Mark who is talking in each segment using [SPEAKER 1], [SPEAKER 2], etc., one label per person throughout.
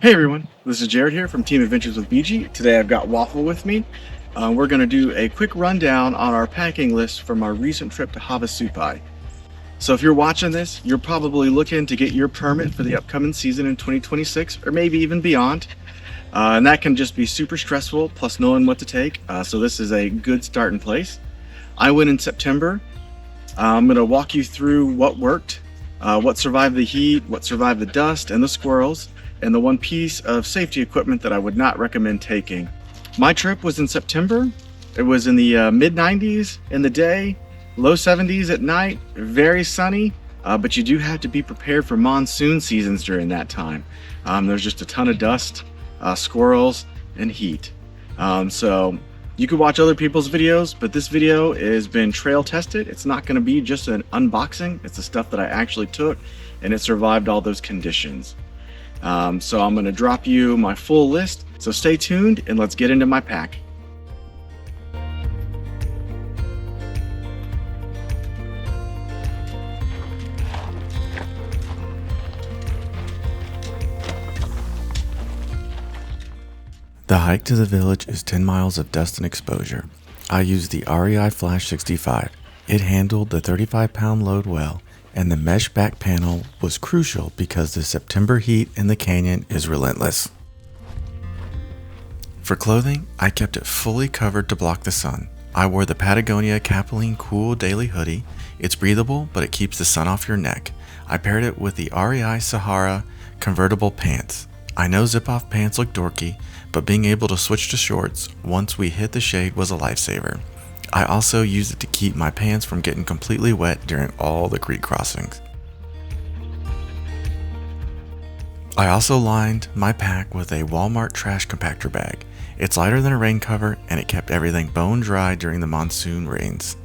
[SPEAKER 1] Hey everyone, this is Jared here from Team Adventures with BG. Today I've got Waffle with me. We're going to do a quick rundown on our packing list from our recent trip to Havasupai. So if you're watching this, you're probably looking to get your permit for the upcoming season in 2026 or maybe even beyond. And that can just be super stressful, plus knowing what to take. So this is a good starting place. I went in September. I'm going to walk you through what worked, what survived the heat, what survived the dust and the squirrels, and the one piece of safety equipment that I would not recommend taking. My trip was in September. It was in the mid 90s in the day, low 70s at night, very sunny, but you do have to be prepared for monsoon seasons during that time. There's just a ton of dust, squirrels, and heat. So you could watch other people's videos, but this video has been trail tested. It's not going to be just an unboxing. It's the stuff that I actually took, and it survived all those conditions. So I'm going to drop you my full list, so stay tuned and let's get into my pack. The hike to the village is 10 miles of dust and exposure. I used the REI Flash 65. It handled the 35-pound load well, and the mesh back panel was crucial because the September heat in the canyon is relentless. For clothing, I kept it fully covered to block the sun. I wore the Patagonia Capilene Cool Daily Hoodie. It's breathable, but it keeps the sun off your neck. I paired it with the REI Sahara convertible pants. I know zip-off pants look dorky, but being able to switch to shorts once we hit the shade was a lifesaver. I also used it to keep my pants from getting completely wet during all the creek crossings. I also lined my pack with a Walmart trash compactor bag. It's lighter than a rain cover, and it kept everything bone dry during the monsoon rains.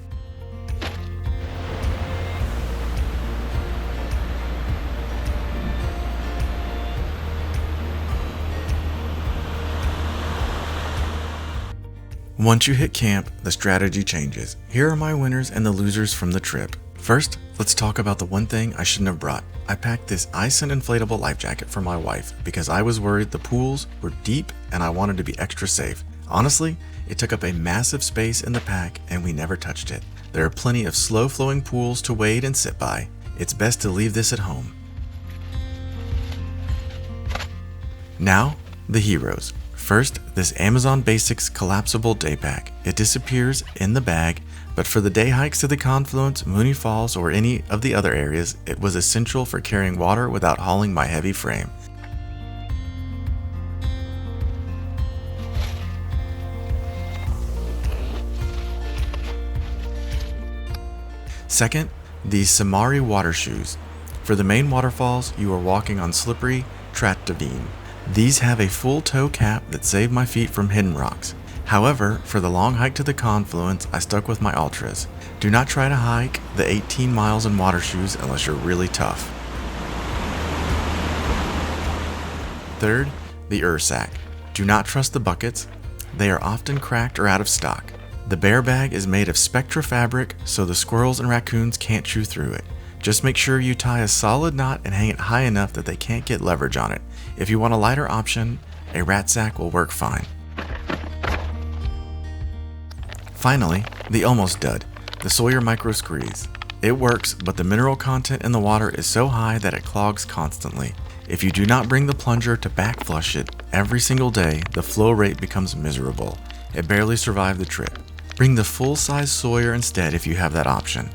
[SPEAKER 1] Once you hit camp, the strategy changes. Here are my winners and the losers from the trip. First, let's talk about the one thing I shouldn't have brought. I packed this ice and inflatable life jacket for my wife because I was worried the pools were deep and I wanted to be extra safe. Honestly, it took up a massive space in the pack and we never touched it. There are plenty of slow-flowing pools to wade and sit by. It's best to leave this at home. Now, the heroes. First, this Amazon Basics collapsible day pack. It disappears in the bag, but for the day hikes to the Confluence, Mooney Falls, or any of the other areas, it was essential for carrying water without hauling my heavy frame. Second, these Simari water shoes. For the main waterfalls, you are walking on slippery Tratavine. These have a full toe cap that saved my feet from hidden rocks. However, for the long hike to the Confluence, I stuck with my Altras. Do not try to hike the 18 miles in water shoes unless you're really tough. Third, the Ursack. Do not trust the buckets. They are often cracked or out of stock. The bear bag is made of Spectra fabric, so the squirrels and raccoons can't chew through it. Just make sure you tie a solid knot and hang it high enough that they can't get leverage on it. If you want a lighter option, a rat sack will work fine. Finally, the almost dud, the Sawyer Micro Squeeze. It works, but the mineral content in the water is so high that it clogs constantly. If you do not bring the plunger to back flush it every single day, the flow rate becomes miserable. It barely survived the trip. Bring the full-size Sawyer instead if you have that option.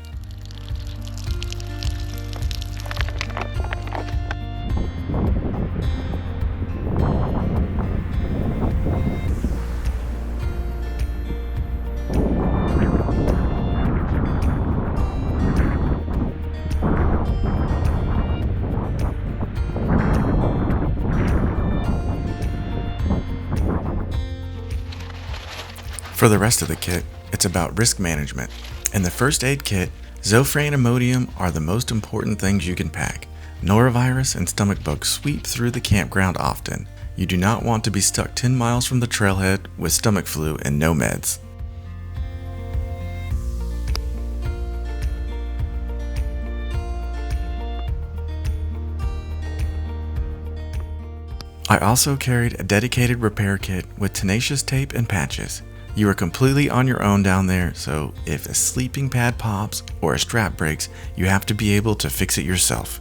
[SPEAKER 1] For the rest of the kit, it's about risk management. In the first aid kit, Zofran and Imodium are the most important things you can pack. Norovirus and stomach bugs sweep through the campground often. You do not want to be stuck 10 miles from the trailhead with stomach flu and no meds.
[SPEAKER 2] I also carried a dedicated repair kit with tenacious tape and patches. You are completely on your own down there, so if a sleeping pad pops or a strap breaks, you have to be able to fix it yourself.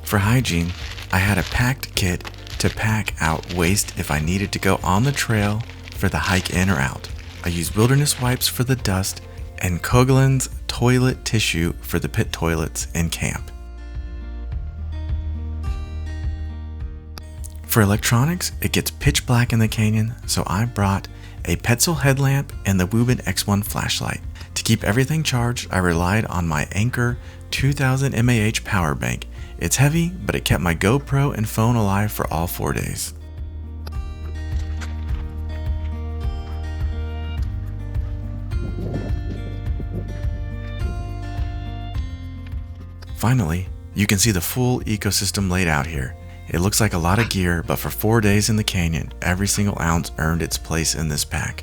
[SPEAKER 2] For hygiene, I had a packed kit to pack out waste if I needed to go on the trail for the hike in or out. I used wilderness wipes for the dust and Coghlan's toilet tissue for the pit toilets in camp. For electronics, it gets pitch black in the canyon, so I brought a Petzl headlamp and the Wubin X1 flashlight. To keep everything charged, I relied on my Anker 2000 mAh power bank. It's heavy, but it kept my GoPro and phone alive for all 4 days. Finally, you can see the full ecosystem laid out here. It looks like a lot of gear, but for 4 days in the canyon, every single ounce earned its place in this pack.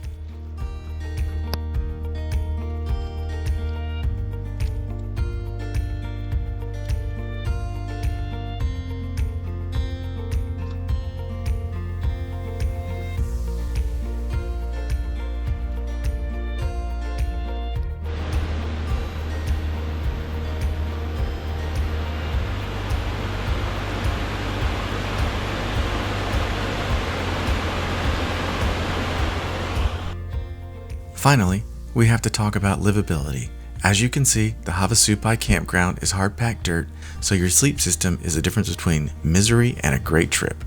[SPEAKER 2] Finally, we have to talk about livability. As you can see, the Havasupai campground is hard-packed dirt, so your sleep system is the difference between misery and a great trip.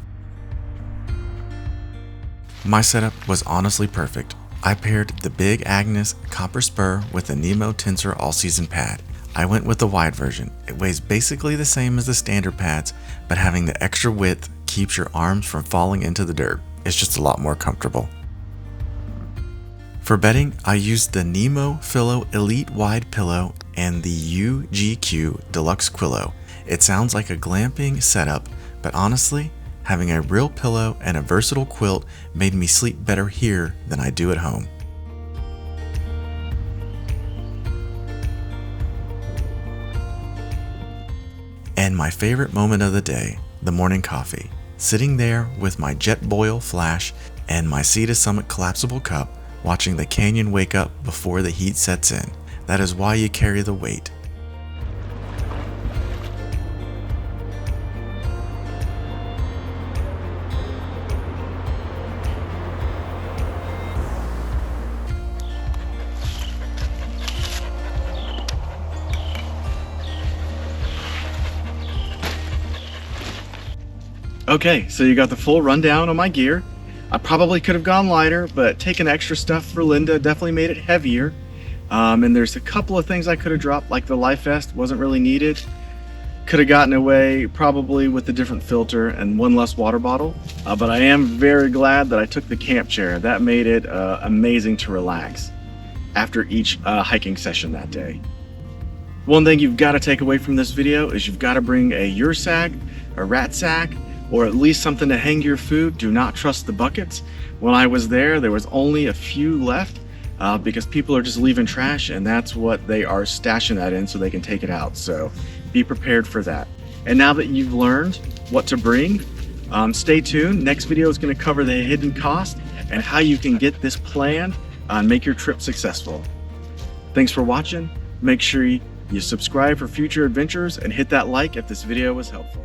[SPEAKER 2] My setup was honestly perfect. I paired the Big Agnes copper spur with the Nemo Tensor all-season pad. I went with the wide version. It weighs basically the same as the standard pads, but having the extra width keeps your arms from falling into the dirt. It's just a lot more comfortable. For bedding, I used the Nemo Philo Elite Wide Pillow and the UGQ Deluxe Quillo. It sounds like a glamping setup, but honestly, having a real pillow and a versatile quilt made me sleep better here than I do at home. And my favorite moment of the day, the morning coffee. Sitting there with my Jetboil flash and my Sea to Summit collapsible cup, watching the canyon wake up before the heat sets in. That is why you carry the weight.
[SPEAKER 1] Okay, so you got the full rundown on my gear. I probably could have gone lighter, but taking extra stuff for Linda definitely made it heavier. And there's a couple of things I could have dropped, like the life vest wasn't really needed. Could have gotten away probably with a different filter and one less water bottle. But I am very glad that I took the camp chair. That made it amazing to relax after each hiking session that day. One thing you've got to take away from this video is you've got to bring a Yursak, a rat sack, or at least something to hang your food. Do not trust the buckets. When I was there was only a few left because people are just leaving trash, and that's what they are stashing that in so they can take it out. So be prepared for that. And now that you've learned what to bring, stay tuned. Next video is going to cover the hidden cost and how you can get this planned and make your trip successful. Thanks for watching. Make sure you subscribe for future adventures and hit that like if this video was helpful.